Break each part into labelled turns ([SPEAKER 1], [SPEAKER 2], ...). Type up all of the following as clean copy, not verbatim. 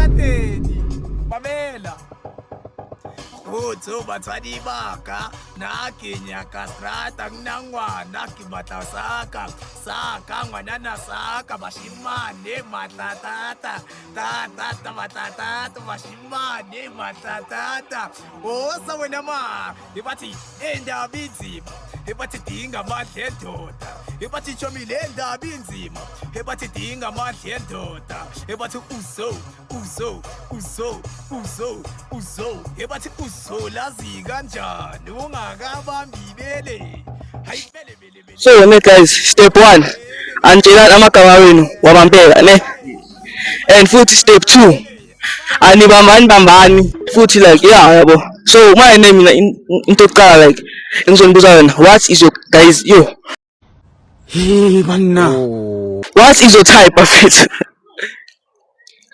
[SPEAKER 1] Latini, Pamela. Utho bathwali baka nakinya kastrata nangwana kibata saka ngwanana saka bashimane matatata tata matatata bashimane matatata osa wena ma ibathi endaba inzima ebathi dinga amandla endoda ebathi chomile endaba inzima ebathi dinga amandla endoda ebathi uzo ebathi uzolazi kanjani ungakabambi ibele
[SPEAKER 2] So ne guys, step 1 anjela amagama wenu wamampela ne, and futhi step 2 anibambani futhi like yeah yabo. So my name mina into yokuqala like engizonibuza wena, what is your guys yo,
[SPEAKER 1] hey manna,
[SPEAKER 2] what is your type of it?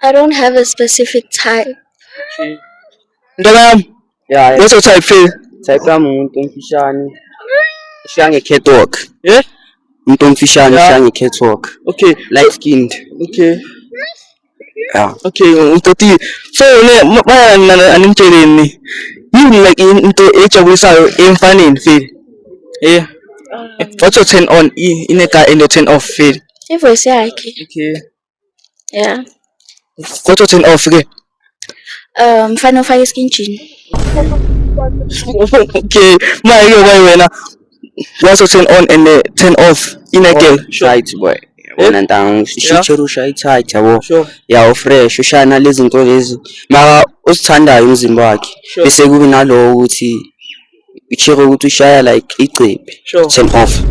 [SPEAKER 3] I don't have a specific type.
[SPEAKER 2] Ndabam,
[SPEAKER 4] Yeah,
[SPEAKER 2] what's your type Phil?
[SPEAKER 4] type yami umuntu omfishane ushange catwalk.
[SPEAKER 2] Yeah,
[SPEAKER 4] Umuntu omfishane
[SPEAKER 2] Yeah.
[SPEAKER 4] ushange catwalk.
[SPEAKER 2] okay,
[SPEAKER 4] Light skinned.
[SPEAKER 2] okay,
[SPEAKER 4] Yeah.
[SPEAKER 2] okay, utoti. So ne maya animtsheleni yini like into ejabulisayo emfaneni Phil? Yeah, what's your turn on in a guy and your turn off Phil?
[SPEAKER 3] Ivoice yakhe.
[SPEAKER 2] Okay,
[SPEAKER 3] Yeah.
[SPEAKER 2] what's your turn off ke?
[SPEAKER 3] Mfana ufake skin jean.
[SPEAKER 2] Okay, maya why wena, what's your turn on and turn off in a girl?
[SPEAKER 4] Right boy. Wena ntanga shitsho ushaya tight yabo.
[SPEAKER 2] Sure.
[SPEAKER 4] Yeah, fresh ushana lezi zinto lezi. Mara usithandayo umzimba wakhe.
[SPEAKER 2] Sure.
[SPEAKER 4] Bese kube nalo ukuthi uchiro ukuthi ushaya like icephe.
[SPEAKER 2] Sure.
[SPEAKER 4] Turn off.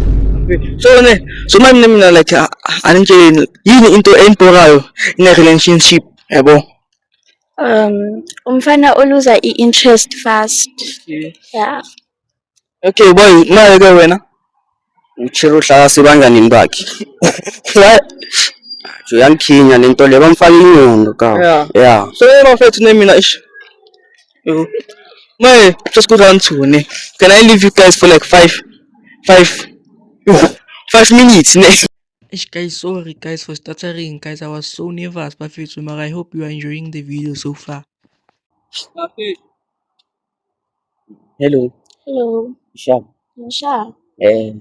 [SPEAKER 2] So my name mina like animtsheleni yini into eniborayo in a relationship yabo?
[SPEAKER 3] Umfana oluza i-interest fast. Yeah.
[SPEAKER 2] Okay boy, maya ke wena.
[SPEAKER 4] Uchiro uhlala sebanganini bakhe.
[SPEAKER 2] Right?
[SPEAKER 4] Nje uyangikhinya lento le bamfaka inyundo ka.
[SPEAKER 2] Yeah.
[SPEAKER 4] Yeah.
[SPEAKER 2] So mafethu name mina ish. Yo. My just go down to ne. Can I leave you guys for like 5 minutes ne?
[SPEAKER 5] Guys, sorry guys for stuttering. Guys, I was so nervous, but I hope you are enjoying the video so far.
[SPEAKER 4] Hello.
[SPEAKER 3] Hello.
[SPEAKER 4] Shab.
[SPEAKER 3] Sha.
[SPEAKER 4] Yeah.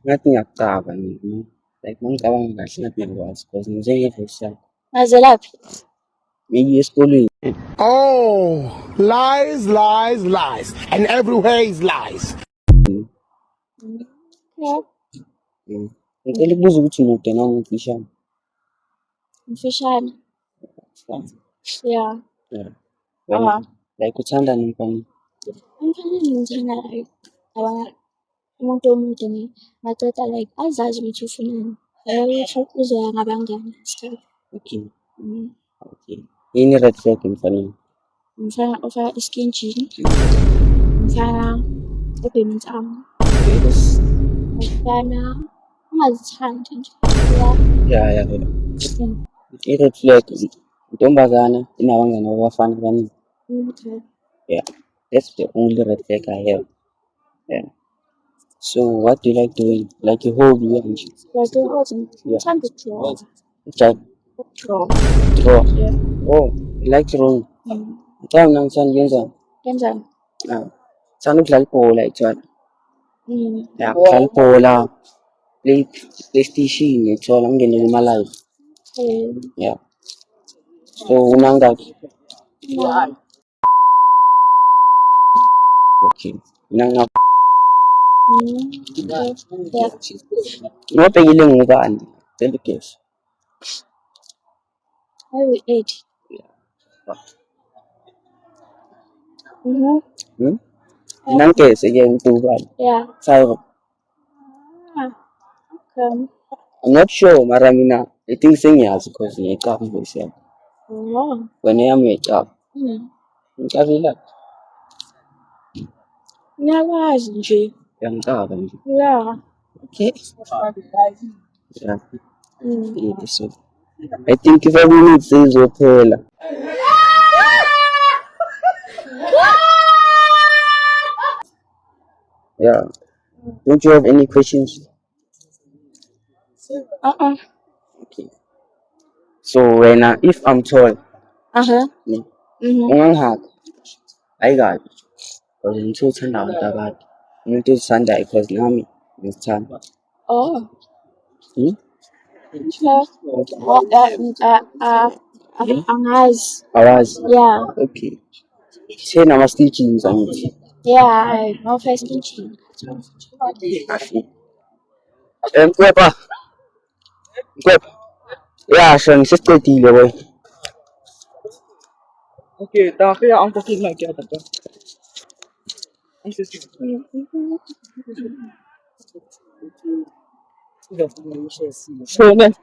[SPEAKER 4] Ngathi ngiyacaba mina. Like ngicabanga kahle ngathi ngiyakwazi because njenge-first
[SPEAKER 3] Mazelaphi?
[SPEAKER 4] maybe esikolweni.
[SPEAKER 1] Oh, lies, and everywhere is lies.
[SPEAKER 3] Yeah.
[SPEAKER 4] Ngicela ukubuza ukuthi mude noma umfishane.
[SPEAKER 3] Mfishane. Yeah.
[SPEAKER 4] Yeah. Wena like uthanda nomfana.
[SPEAKER 3] Umfana ngimthandayo. Umuntu omude ni madoda like azazi ukuthi ufunani. Uzoya ngabangani stuff.
[SPEAKER 4] Okay. Okay. Yini red flag emfaneni?
[SPEAKER 3] Umfana ufaka i-skin jean. Umfana ubhema intamo. Umfana ungazithandi nje.
[SPEAKER 4] Yeah. I-red flag intombazana inabangani abafana abaningi.
[SPEAKER 3] Okay.
[SPEAKER 4] Yeah. That's the only red flag I have. Yeah. So what do you like doing? Like your hobby and shit?
[SPEAKER 3] Like it wasn't.
[SPEAKER 4] Yeah.
[SPEAKER 3] Time to draw.
[SPEAKER 4] Like
[SPEAKER 3] Draw.
[SPEAKER 4] draw.
[SPEAKER 3] Yeah.
[SPEAKER 4] Oh, you like drawing? Mhlawumbe nangisani kuyenzani?
[SPEAKER 3] Kanjani?
[SPEAKER 4] Ah. Sana ukudlala ibhola ethola.
[SPEAKER 3] Mm.
[SPEAKER 4] Yeah, ukudlala ibhola. PlayStation ethola ngene kuma live. Yeah. So unangaki?
[SPEAKER 3] Yeah.
[SPEAKER 4] Okay. Nanga
[SPEAKER 3] Yeah.
[SPEAKER 4] ngobhekile ngubani? Tell guess.
[SPEAKER 3] Maybe 8.
[SPEAKER 4] Nangese ke ngubani?
[SPEAKER 3] Yeah.
[SPEAKER 4] Sayo.
[SPEAKER 3] Okay.
[SPEAKER 4] I'm not sure mara mina I think sengiyazi because ngiyicaba voice yami.
[SPEAKER 3] Oh.
[SPEAKER 4] Wena yami uyayicaba. Ngicabile.
[SPEAKER 3] Ngiyakwazi nje.
[SPEAKER 4] Ngiyangicaba nje.
[SPEAKER 3] Yeah.
[SPEAKER 4] Okay. Yeah.
[SPEAKER 3] Mm.
[SPEAKER 4] Yeah, so I think if every minute says uphela. Yeah. Don't you have any questions?
[SPEAKER 3] Uh-uh.
[SPEAKER 4] Okay. So when if I'm tall,
[SPEAKER 3] Uh-huh.
[SPEAKER 4] ungangihaka ayikabi because umuntu uthanda abantu abade umuntu ozithandayo because nami ngizithanda.
[SPEAKER 3] Oh.
[SPEAKER 4] Hmm?
[SPEAKER 3] Angazi.
[SPEAKER 4] Awazi?
[SPEAKER 3] Yeah.
[SPEAKER 4] Okay. Say nama-stitchings angithi.
[SPEAKER 3] Yeah, no face teaching.
[SPEAKER 4] Mkwepa. Yeah, sure sesicedile boy.
[SPEAKER 2] Okay, kaya ang pakit na kaya ta. So man,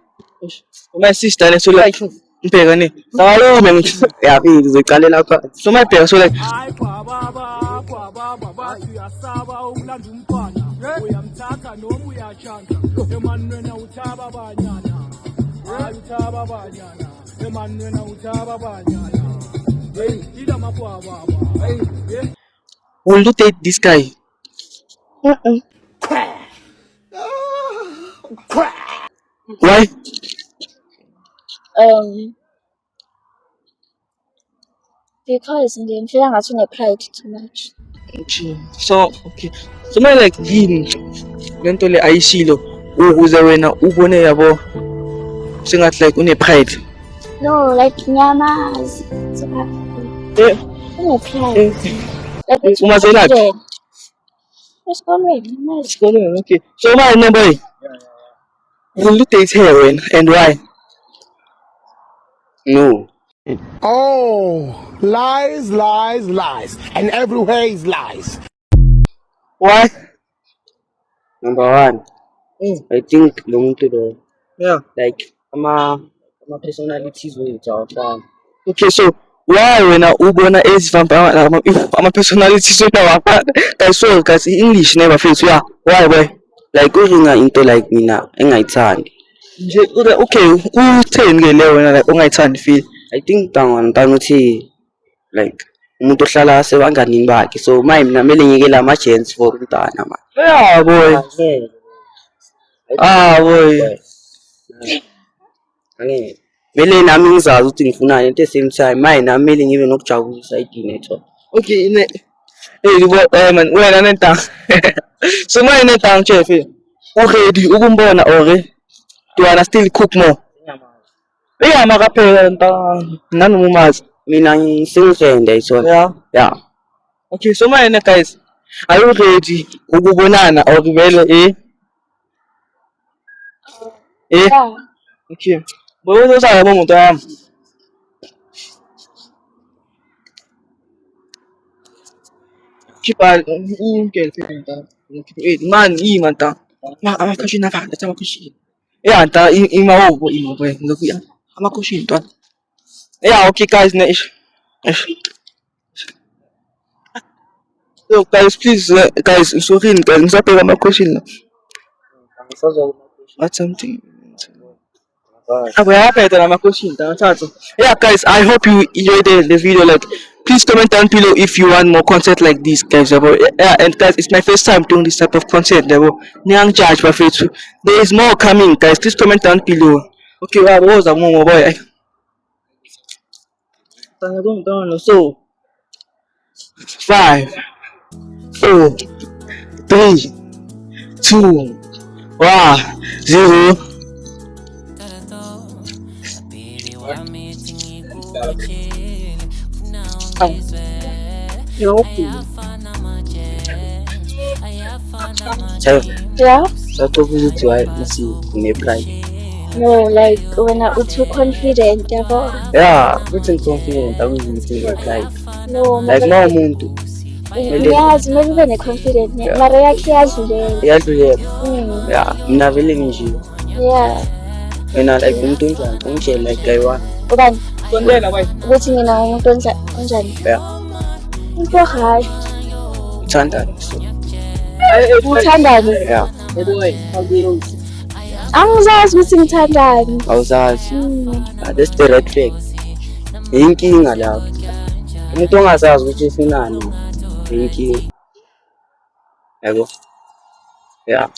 [SPEAKER 2] my sister ne so like mpeka ni. Sawalo men
[SPEAKER 4] Yapi ngizoyiqalela phansi.
[SPEAKER 2] so my peka so like
[SPEAKER 1] Hayi kwababa bathi uyasaba ukulanda umntwana uyamthatha noma uyachanta emanwena uthaba banyana hayi uthaba banyana emanwena uthaba banyana hey ila makwababa hey
[SPEAKER 2] will you date this guy? Why?
[SPEAKER 3] Because ngiyamfila ngathi une-pride too much.
[SPEAKER 2] Okay. So okay. So my like yini lento le ayishilo ukuze wena ubone yabo singathi like une pride.
[SPEAKER 3] No, like nyamazi.
[SPEAKER 2] Eh,
[SPEAKER 3] Une-pride. Like it's
[SPEAKER 2] Uma zelaphi?
[SPEAKER 3] confident. Esikolweni, nice.
[SPEAKER 2] Esikoleni, okay. So my boy. Will you date her and why?
[SPEAKER 4] No.
[SPEAKER 1] Oh, lies, lies, lies. And everywhere is lies.
[SPEAKER 2] Why?
[SPEAKER 4] Number one, I think lo muntu lo
[SPEAKER 2] Yeah.
[SPEAKER 4] like ama-personalities wethu awafani.
[SPEAKER 2] Okay, so why when ubona ezivampa ama personalities wena wapha kayiso kasi English never fits yeah. Why?
[SPEAKER 4] Like uringa into like mina engayithandi.
[SPEAKER 2] Nje okay, utheni ke leyo wena like ongayithandi feel?
[SPEAKER 4] I think ngitanga uthi like umuntu ohlala sebanganini bakhe so maye mina kumele ngiyekele ama-chance for umntana man.
[SPEAKER 2] Yeah, boy. Boy.
[SPEAKER 4] Angeke. Kumele nami ngizazi ukuthi ngifunani at the same time maye nami kumele ngibe nokujabulisa idini etho.
[SPEAKER 2] Okay, man, wena nentanga. So manje nentanga chef. Already ukumbona or do you wanna still cook more? Yeah, makaphela nentanga. Nani umazi?
[SPEAKER 4] Mina ngisengifende ayithona. Yeah.
[SPEAKER 2] Okay, so manje guys, are you ready ukubonana or vele
[SPEAKER 3] Yeah.
[SPEAKER 2] Okay. Boy uzosala umuntu wami. Kipa girlfriend ta. Man, man ta. Amakushi na fa, ta amakushi. Anta ima boy. Look ya. Amakushi to. Yeah, okay guys, so guys, please, guys, sorry, ngisapela amakushi la. What something? Yeah, guys, I hope you enjoyed the video. Like, please comment down below if you want more content like this, guys. Yeah, and guys, it's my first time doing this type of content. Nyang judge my face. There is more coming, guys. Please comment down below. Okay, what was a more boy? So, 5, 4, 3, 2, 1, 0.
[SPEAKER 3] Yeah?
[SPEAKER 4] Satu ukuthi why uthi une-pride.
[SPEAKER 3] No, like when I'm too confident, yabo.
[SPEAKER 4] Yeah, uthi ngi-confident akuzithi une-pride.
[SPEAKER 3] No,
[SPEAKER 4] Like no umuntu
[SPEAKER 3] ngiyazi kumele ube ne-confident mara yakhe iyadlulela.
[SPEAKER 4] iyadlulela.
[SPEAKER 3] Mm,
[SPEAKER 4] Yeah, mina vele nginje.
[SPEAKER 3] yeah.
[SPEAKER 4] Mina like umuntu onjani ungitshele like guy one.
[SPEAKER 3] Ubani? Ukuthi ngina umuntu onjani?
[SPEAKER 4] Yeah,
[SPEAKER 3] Into hayi.
[SPEAKER 4] uthandani so.
[SPEAKER 3] Uthandani?
[SPEAKER 4] Yeah,
[SPEAKER 3] Angizazi ukuthi ngithandani.
[SPEAKER 4] awuzazi.
[SPEAKER 3] Mm.
[SPEAKER 4] That's the red flag. Inkinga lapho. Umuntu ongazazi ukuthi ufunani inkinga. Yabo. Yeah.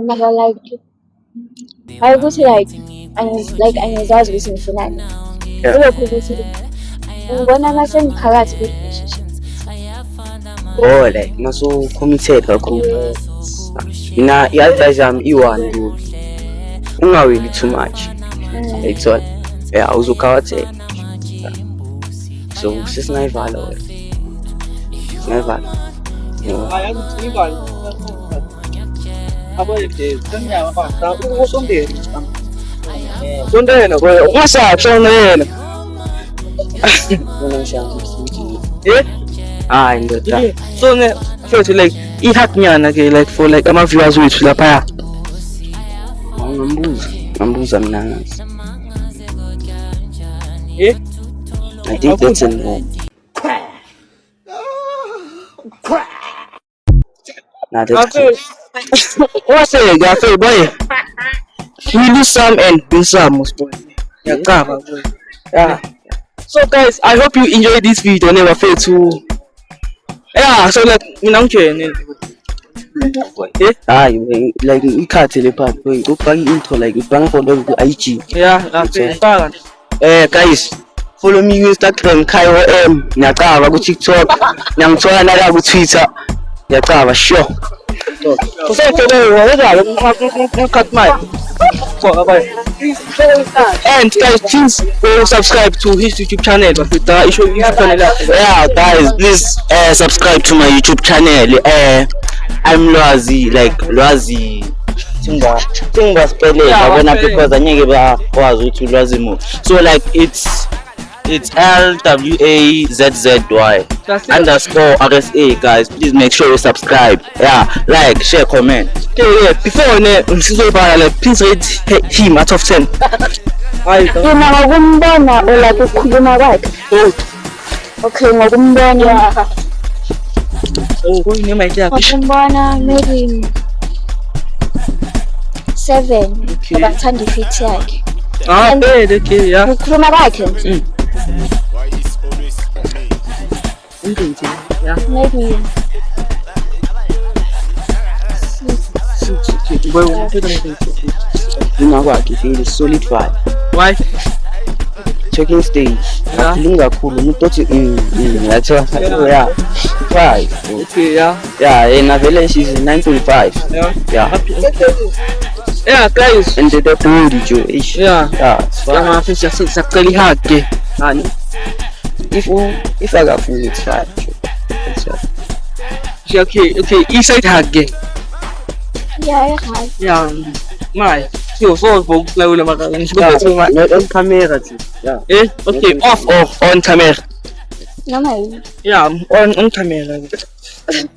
[SPEAKER 3] Mara like hayi ukuthi like angizazi ukuthi ngifunani.
[SPEAKER 2] Yeah.
[SPEAKER 3] Kulokhu ukuthi ngibona masengiphakathi kwe-relationship.
[SPEAKER 4] Oh, like maso committed kakhulu. Mina i-advice yami i-one nje. Ungaweli too much. It's all. Yeah, uzukhawatheka. So sesinayivala wena. Sinayivala.
[SPEAKER 2] Sondela boy, ungasabi sondela.
[SPEAKER 4] Wena mshana futhi.
[SPEAKER 2] Eh?
[SPEAKER 4] Ndoda.
[SPEAKER 2] So ne futhi like i-hack nyana ke like for like ama viewers wethu lapha.
[SPEAKER 4] Ngambuza mina ngazi.
[SPEAKER 2] Eh?
[SPEAKER 4] I think that's a no. Nah, that's cool.
[SPEAKER 2] What's it, Gafe boy? We lose some and win some, boy. Yeah, cover, boy. Yeah. So guys, I hope you enjoyed this video. Never fail to. Yeah. So like, you know,
[SPEAKER 4] Like ikhathele part boy. Ufaka intro like ufaka follow ku IG.
[SPEAKER 2] yeah, that's it.
[SPEAKER 4] Guys, follow me on Instagram Kaiwa M. Ngiyacaba ku TikTok. Ngiyangithola nala ku Twitter. Ngiyacaba sure.
[SPEAKER 2] Cut my. And guys, please go subscribe to his YouTube channel.
[SPEAKER 4] Yeah, guys, please subscribe to my YouTube channel. I'm Lwazi, like Lwazi. Singa spell abona because anyeke bakwazi ukuthi ulwazi mo. So like it's LWAZZY _RSA. Guys, please make sure you subscribe. Yeah, like, share, comment.
[SPEAKER 2] Okay, yeah. Before please rate him out of 10.
[SPEAKER 3] Yena ngokumbona ola kukhuluma kwakhe. Okay, ngokumbona. Ngokumbona maybe 7. Ngoba ngithanda ifit yakhe.
[SPEAKER 2] Okay, yeah.
[SPEAKER 3] Ukukhuluma kwakhe. Maybe
[SPEAKER 4] Kwakhe feel solid 5.
[SPEAKER 2] Why?
[SPEAKER 4] Checking stage. Akhulunga kakhulu umuntu othi yathiwa yeah 5.
[SPEAKER 2] Okay, yeah.
[SPEAKER 4] Yeah, yena vele she's 9.5. Yeah.
[SPEAKER 2] Yeah, guys.
[SPEAKER 4] And the body Joe.
[SPEAKER 2] Yeah.
[SPEAKER 4] Yeah.
[SPEAKER 2] Yeah, it's actually hard.
[SPEAKER 4] And if I got food, it's 5. That's all.
[SPEAKER 2] Okay. Inside hard.
[SPEAKER 3] yeah.
[SPEAKER 2] Yeah. My. So for like
[SPEAKER 4] Not on camera. Yeah.
[SPEAKER 2] okay, off or on camera?
[SPEAKER 3] Normal.
[SPEAKER 2] Yeah, on camera.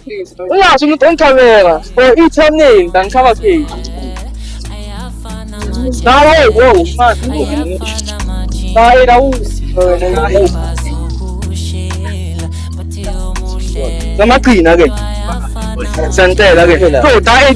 [SPEAKER 2] Yeah, so on camera. For each name, then cover page. Whoa, man. Sama clean again. Santel again. So, tayo